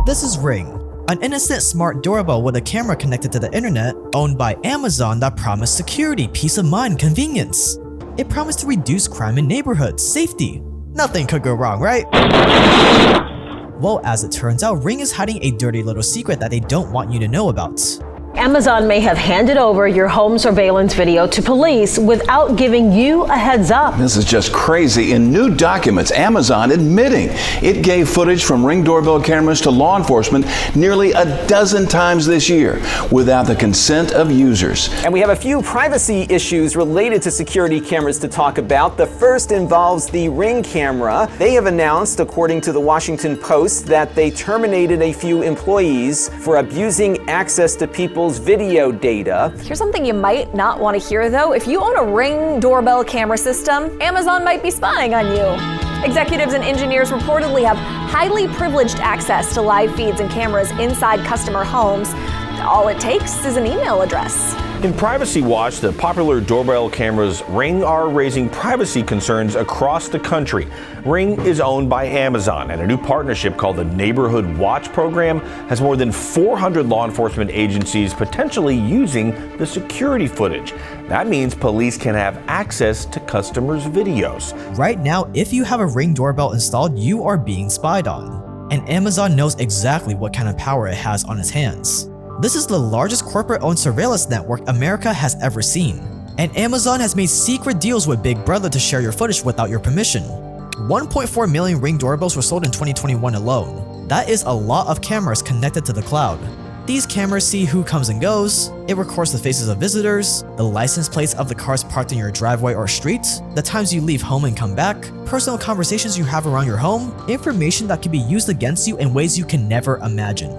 This is Ring, an innocent smart doorbell with a camera connected to the internet, owned by Amazon that promised security, peace of mind, convenience. It promised to reduce crime in neighborhoods, safety. Nothing could go wrong, right? Well, as it turns out, Ring is hiding a dirty little secret that they don't want you to know about. Amazon may have handed over your home surveillance video to police without giving you a heads up. This is just crazy. In new documents, Amazon admitting it gave footage from Ring doorbell cameras to law enforcement nearly a dozen times this year without the consent of users. And we have a few privacy issues related to security cameras to talk about. The first involves the Ring camera. They have announced, according to the Washington Post, that they terminated a few employees for abusing access to people's video data. Here's something you might not want to hear though. If you own a Ring doorbell camera system, Amazon might be spying on you. Executives and engineers reportedly have highly privileged access to live feeds and cameras inside customer homes. All it takes is an email address. In Privacy Watch, the popular doorbell cameras Ring are raising privacy concerns across the country. Ring is owned by Amazon, and a new partnership called the Neighborhood Watch program has more than 400 law enforcement agencies potentially using the security footage. That means police can have access to customers' videos. Right now, if you have a Ring doorbell installed, you are being spied on. And Amazon knows exactly what kind of power it has on its hands. This is the largest corporate-owned surveillance network America has ever seen. And Amazon has made secret deals with Big Brother to share your footage without your permission. 1.4 million Ring doorbells were sold in 2021 alone. That is a lot of cameras connected to the cloud. These cameras see who comes and goes, it records the faces of visitors, the license plates of the cars parked in your driveway or street, the times you leave home and come back, personal conversations you have around your home, information that can be used against you in ways you can never imagine.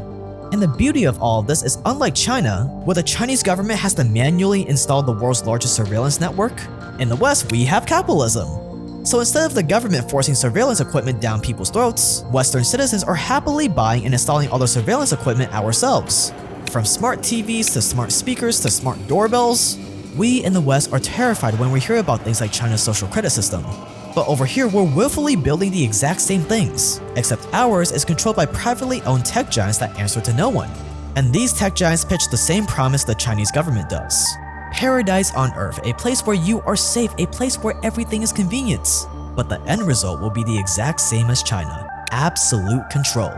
And the beauty of all of this is, unlike China, where the Chinese government has to manually install the world's largest surveillance network, in the West we have capitalism. So instead of the government forcing surveillance equipment down people's throats, Western citizens are happily buying and installing all the surveillance equipment ourselves. From smart TVs to smart speakers to smart doorbells, we in the West are terrified when we hear about things like China's social credit system. But over here, we're willfully building the exact same things, except ours is controlled by privately owned tech giants that answer to no one. And these tech giants pitch the same promise the Chinese government does. Paradise on Earth, a place where you are safe, a place where everything is convenience. But the end result will be the exact same as China, absolute control.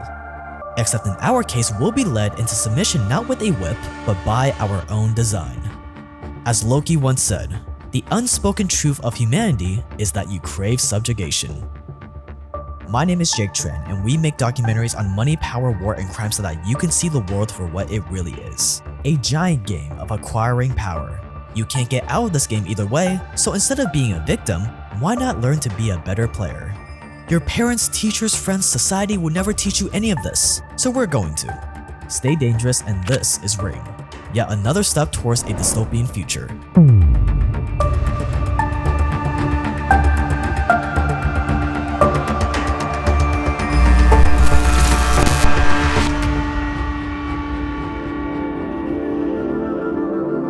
Except in our case, we'll be led into submission not with a whip, but by our own design. As Loki once said, the unspoken truth of humanity is that you crave subjugation. My name is Jake Tran, and we make documentaries on money, power, war, and crime so that you can see the world for what it really is. A giant game of acquiring power. You can't get out of this game either way, so instead of being a victim, why not learn to be a better player? Your parents, teachers, friends, society will never teach you any of this, so we're going to. Stay dangerous, and this is Ring. Yet another step towards a dystopian future.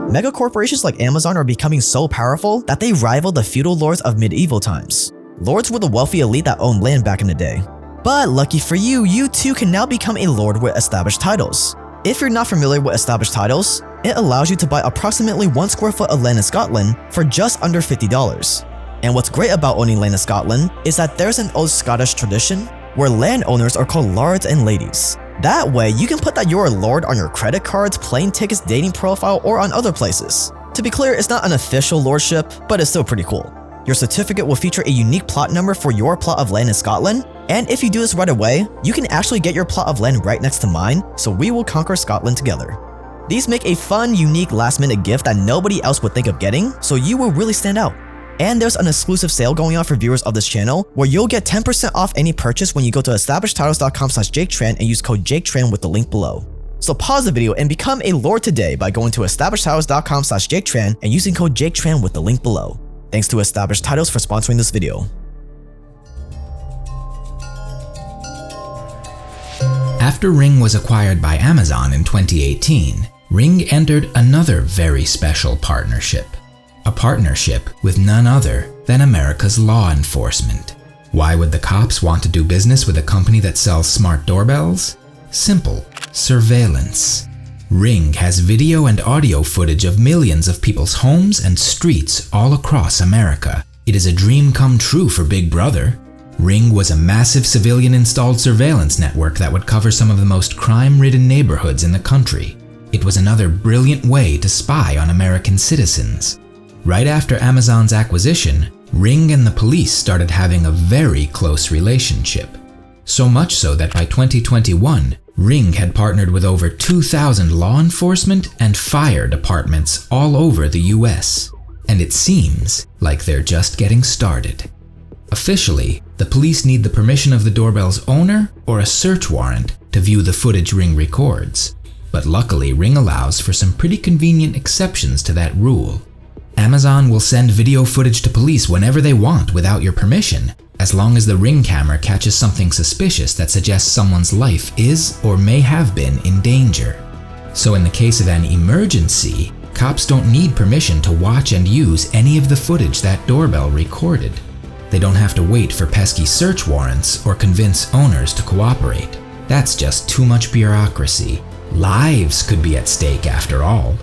Mega corporations like Amazon are becoming so powerful that they rival the feudal lords of medieval times. Lords were the wealthy elite that owned land back in the day. But lucky for you, you too can now become a lord with established titles. If you're not familiar with established titles, it allows you to buy approximately 1 square foot of land in Scotland for just under $50. And what's great about owning land in Scotland is that there's an old Scottish tradition where landowners are called lords and ladies. That way, you can put that you're a lord on your credit cards, plane tickets, dating profile, or on other places. To be clear, it's not an official lordship, but it's still pretty cool. Your certificate will feature a unique plot number for your plot of land in Scotland, and if you do this right away, you can actually get your plot of land right next to mine, so we will conquer Scotland together. These make a fun, unique last-minute gift that nobody else would think of getting, so you will really stand out. And there's an exclusive sale going on for viewers of this channel where you'll get 10% off any purchase when you go to establishedtitles.com/JakeTran and use code JakeTran with the link below. So pause the video and become a lord today by going to establishedtitles.com/JakeTran and using code JakeTran with the link below. Thanks to Established Titles for sponsoring this video. After Ring was acquired by Amazon in 2018, Ring entered another very special partnership. A partnership with none other than America's law enforcement. Why would the cops want to do business with a company that sells smart doorbells? Simple: surveillance. Ring has video and audio footage of millions of people's homes and streets all across America. It is a dream come true for Big Brother. Ring was a massive civilian-installed surveillance network that would cover some of the most crime-ridden neighborhoods in the country. It was another brilliant way to spy on American citizens. Right after Amazon's acquisition, Ring and the police started having a very close relationship. So much so that by 2021, Ring had partnered with over 2,000 law enforcement and fire departments all over the US. And it seems like they're just getting started. Officially, the police need the permission of the doorbell's owner or a search warrant to view the footage Ring records. But luckily, Ring allows for some pretty convenient exceptions to that rule. Amazon will send video footage to police whenever they want without your permission, as long as the Ring camera catches something suspicious that suggests someone's life is or may have been in danger. So in the case of an emergency, cops don't need permission to watch and use any of the footage that doorbell recorded. They don't have to wait for pesky search warrants or convince owners to cooperate. That's just too much bureaucracy. Lives could be at stake after all.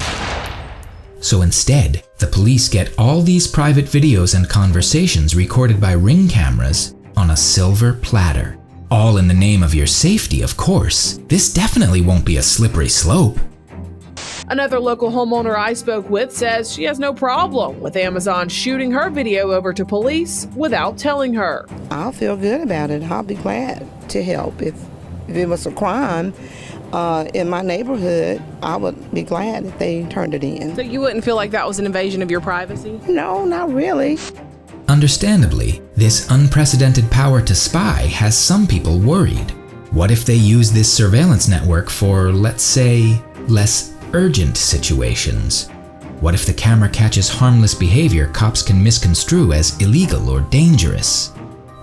So instead, the police get all these private videos and conversations recorded by Ring cameras on a silver platter. All in the name of your safety, of course. This definitely won't be a slippery slope. Another local homeowner I spoke with says she has no problem with Amazon shooting her video over to police without telling her. I'll feel good about it. I'll be glad to help. If it was a crime in my neighborhood, I would be glad if they turned it in. So you wouldn't feel like that was an invasion of your privacy? No, not really. Understandably, this unprecedented power to spy has some people worried. What if they use this surveillance network for, let's say, less urgent situations? What if the camera catches harmless behavior cops can misconstrue as illegal or dangerous?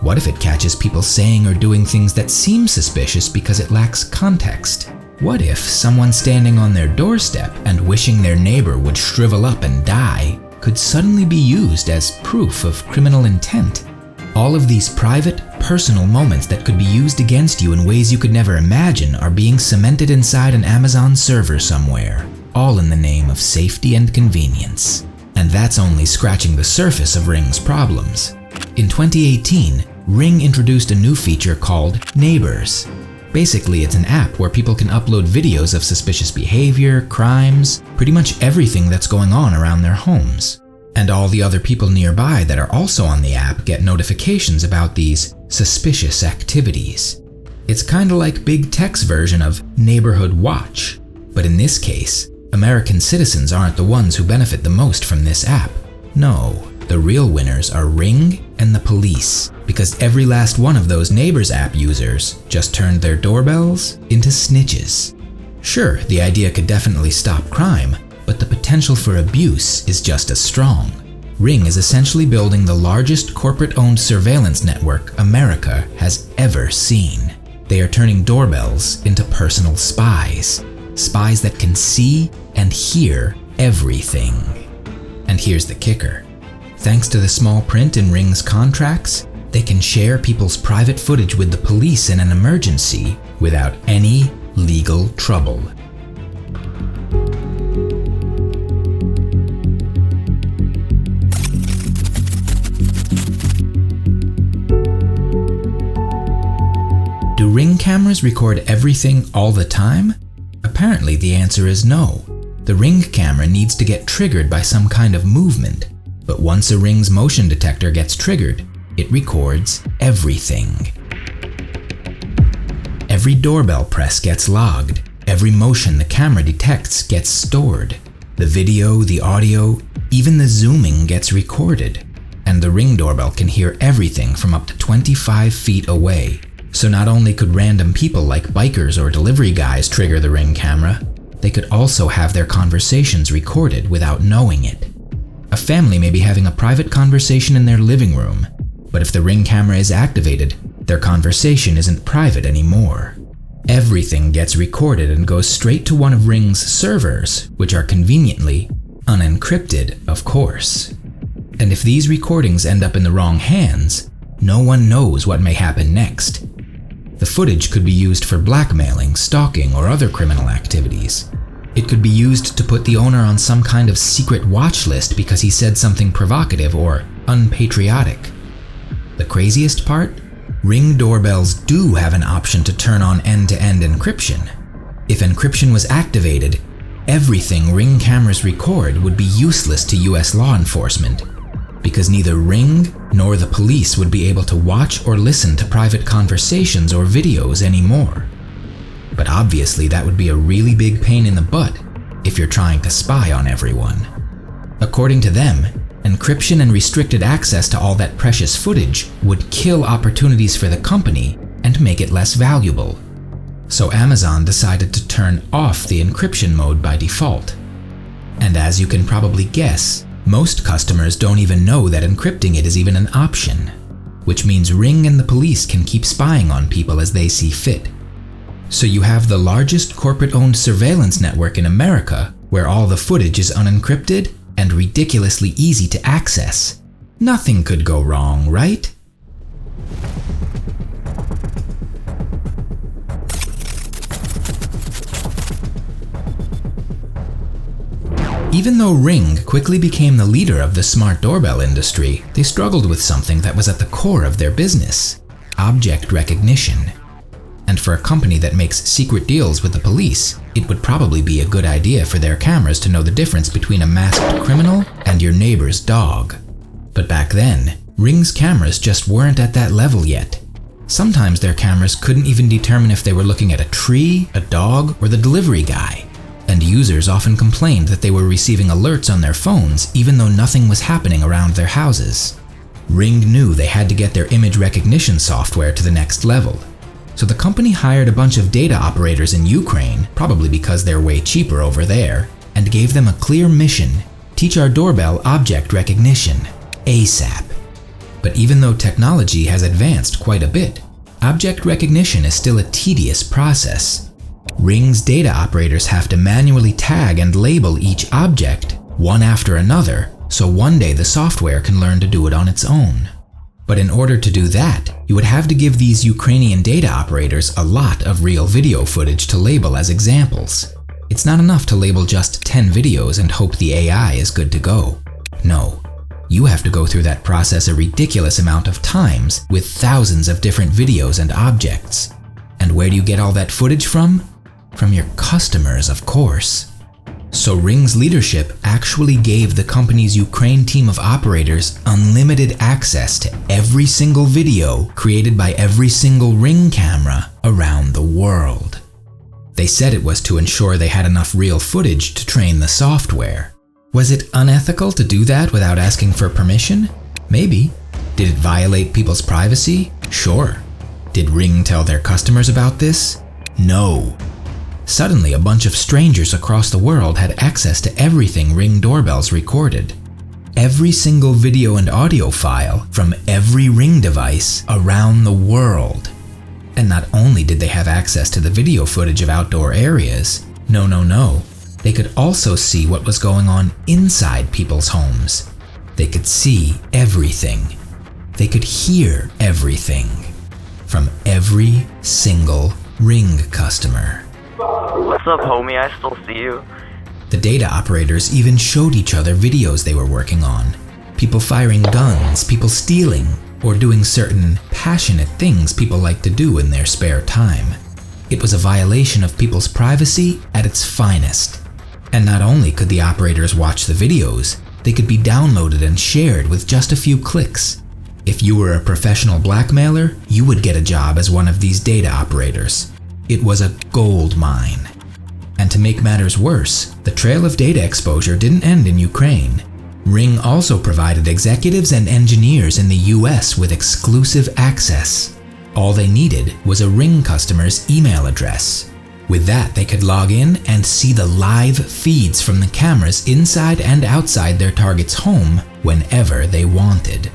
What if it catches people saying or doing things that seem suspicious because it lacks context? What if someone standing on their doorstep and wishing their neighbor would shrivel up and die could suddenly be used as proof of criminal intent? All of these private, personal moments that could be used against you in ways you could never imagine are being cemented inside an Amazon server somewhere, all in the name of safety and convenience. And that's only scratching the surface of Ring's problems. In 2018, Ring introduced a new feature called Neighbors. Basically, it's an app where people can upload videos of suspicious behavior, crimes, pretty much everything that's going on around their homes. And all the other people nearby that are also on the app get notifications about these suspicious activities. It's kinda like Big Tech's version of Neighborhood Watch. But in this case, American citizens aren't the ones who benefit the most from this app. No, the real winners are Ring and the police, because every last one of those Neighbors app users just turned their doorbells into snitches. Sure, the idea could definitely stop crime, but the potential for abuse is just as strong. Ring is essentially building the largest corporate-owned surveillance network America has ever seen. They are turning doorbells into personal spies. Spies that can see and hear everything. And here's the kicker. Thanks to the small print in Ring's contracts, they can share people's private footage with the police in an emergency without any legal trouble. Do Ring cameras record everything all the time? Apparently the answer is no. The Ring camera needs to get triggered by some kind of movement. But once a Ring's motion detector gets triggered, it records everything. Every doorbell press gets logged. Every motion the camera detects gets stored. The video, the audio, even the zooming gets recorded. And the Ring doorbell can hear everything from up to 25 feet away. So not only could random people like bikers or delivery guys trigger the Ring camera, they could also have their conversations recorded without knowing it. A family may be having a private conversation in their living room, but if the Ring camera is activated, their conversation isn't private anymore. Everything gets recorded and goes straight to one of Ring's servers, which are conveniently unencrypted, of course. And if these recordings end up in the wrong hands, no one knows what may happen next. The footage could be used for blackmailing, stalking, or other criminal activities. It could be used to put the owner on some kind of secret watch list because he said something provocative or unpatriotic. The craziest part? Ring doorbells do have an option to turn on end-to-end encryption. If encryption was activated, everything Ring cameras record would be useless to US law enforcement, because neither Ring nor the police would be able to watch or listen to private conversations or videos anymore. But obviously that would be a really big pain in the butt if you're trying to spy on everyone. According to them, encryption and restricted access to all that precious footage would kill opportunities for the company and make it less valuable. So Amazon decided to turn off the encryption mode by default. And as you can probably guess, most customers don't even know that encrypting it is even an option, which means Ring and the police can keep spying on people as they see fit. So you have the largest corporate-owned surveillance network in America, where all the footage is unencrypted and ridiculously easy to access. Nothing could go wrong, right? Even though Ring quickly became the leader of the smart doorbell industry, they struggled with something that was at the core of their business: object recognition. And for a company that makes secret deals with the police, it would probably be a good idea for their cameras to know the difference between a masked criminal and your neighbor's dog. But back then, Ring's cameras just weren't at that level yet. Sometimes their cameras couldn't even determine if they were looking at a tree, a dog, or the delivery guy. And users often complained that they were receiving alerts on their phones even though nothing was happening around their houses. Ring knew they had to get their image recognition software to the next level. So the company hired a bunch of data operators in Ukraine, probably because they're way cheaper over there, and gave them a clear mission: teach our doorbell object recognition, ASAP. But even though technology has advanced quite a bit, object recognition is still a tedious process. Ring's data operators have to manually tag and label each object, one after another, so one day the software can learn to do it on its own. But in order to do that, you would have to give these Ukrainian data operators a lot of real video footage to label as examples. It's not enough to label just 10 videos and hope the AI is good to go. No, you have to go through that process a ridiculous amount of times with thousands of different videos and objects. And where do you get all that footage from? From your customers, of course. So Ring's leadership actually gave the company's Ukraine team of operators unlimited access to every single video created by every single Ring camera around the world. They said it was to ensure they had enough real footage to train the software. Was it unethical to do that without asking for permission? Maybe. Did it violate people's privacy? Sure. Did Ring tell their customers about this? No. Suddenly, a bunch of strangers across the world had access to everything Ring doorbells recorded. Every single video and audio file from every Ring device around the world. And not only did they have access to the video footage of outdoor areas, no. They could also see what was going on inside people's homes. They could see everything. They could hear everything. From every single Ring customer. What's up, homie? I still see you. The data operators even showed each other videos they were working on. People firing guns, people stealing, or doing certain passionate things people like to do in their spare time. It was a violation of people's privacy at its finest. And not only could the operators watch the videos, they could be downloaded and shared with just a few clicks. If you were a professional blackmailer, you would get a job as one of these data operators. It was a gold mine. And to make matters worse, the trail of data exposure didn't end in Ukraine. Ring also provided executives and engineers in the US with exclusive access. All they needed was a Ring customer's email address. With that, they could log in and see the live feeds from the cameras inside and outside their target's home whenever they wanted.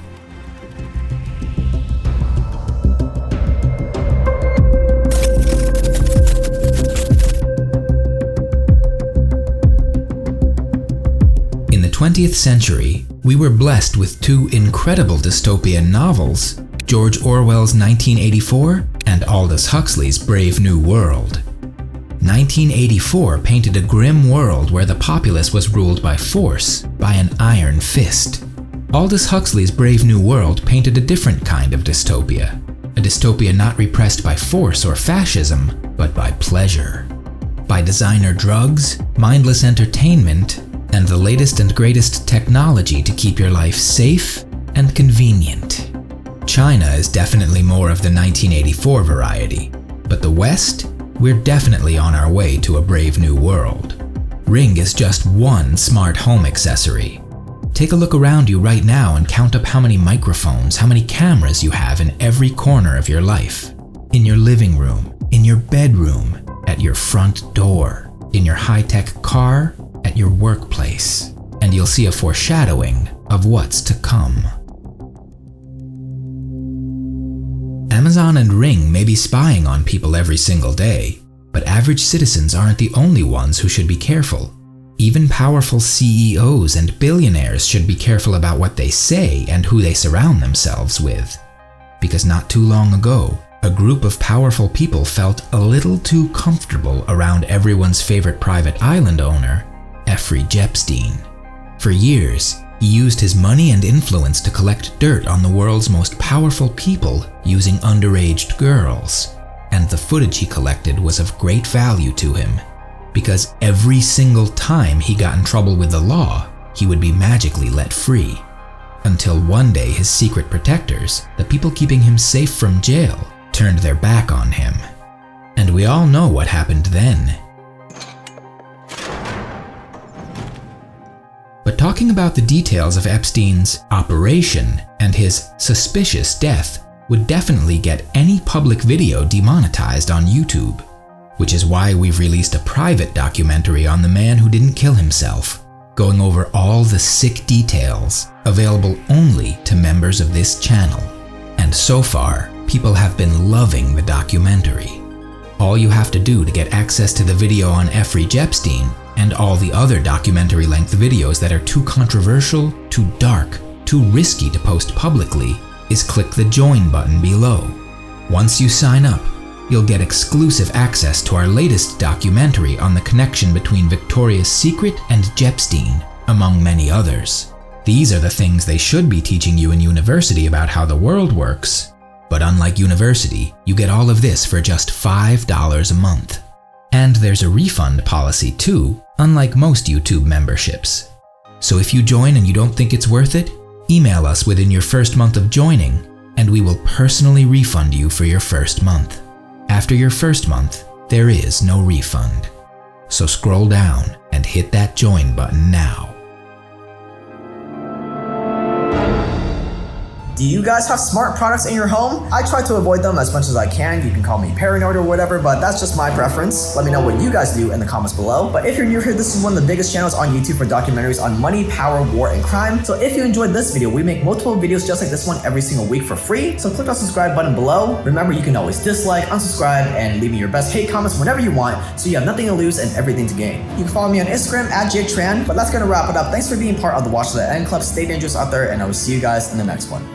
In the 20th century, we were blessed with two incredible dystopian novels, George Orwell's 1984 and Aldous Huxley's Brave New World. 1984 painted a grim world where the populace was ruled by force, by an iron fist. Aldous Huxley's Brave New World painted a different kind of dystopia. A dystopia not repressed by force or fascism, but by pleasure. By designer drugs, mindless entertainment, and the latest and greatest technology to keep your life safe and convenient. China is definitely more of the 1984 variety, but the West? We're definitely on our way to a brave new world. Ring is just one smart home accessory. Take a look around you right now and count up how many microphones, how many cameras you have in every corner of your life. In your living room, in your bedroom, at your front door, in your high-tech car, at your workplace. And you'll see a foreshadowing of what's to come. Amazon and Ring may be spying on people every single day, but average citizens aren't the only ones who should be careful. Even powerful CEOs and billionaires should be careful about what they say and who they surround themselves with. Because not too long ago, a group of powerful people felt a little too comfortable around everyone's favorite private island owner, Jeffrey Epstein. For years, he used his money and influence to collect dirt on the world's most powerful people using underage girls. And the footage he collected was of great value to him, because every single time he got in trouble with the law, he would be magically let free. Until one day his secret protectors, the people keeping him safe from jail, turned their back on him. And we all know what happened then. But talking about the details of Epstein's operation and his suspicious death would definitely get any public video demonetized on YouTube, which is why we've released a private documentary on the man who didn't kill himself, going over all the sick details, available only to members of this channel. And so far, people have been loving the documentary. All you have to do to get access to the video on Jeffrey Epstein and all the other documentary-length videos that are too controversial, too dark, too risky to post publicly is click the join button below. Once you sign up, you'll get exclusive access to our latest documentary on the connection between Victoria's Secret and Epstein, among many others. These are the things they should be teaching you in university about how the world works. But unlike university, you get all of this for just $5 a month. And there's a refund policy too, unlike most YouTube memberships. So if you join and you don't think it's worth it, email us within your first month of joining, and we will personally refund you for your first month. After your first month, there is no refund. So scroll down and hit that join button now. Do you guys have smart products in your home? I try to avoid them as much as I can. You can call me paranoid or whatever, but that's just my preference. Let me know what you guys do in the comments below. But if you're new here, this is one of the biggest channels on YouTube for documentaries on money, power, war, and crime. So if you enjoyed this video, we make multiple videos just like this one every single week for free. So click the subscribe button below. Remember, you can always dislike, unsubscribe, and leave me your best hate comments whenever you want, so you have nothing to lose and everything to gain. You can follow me on Instagram at Tran, but that's gonna wrap it up. Thanks for being part of the Watch to the End Club. Stay dangerous out there, and I will see you guys in the next one.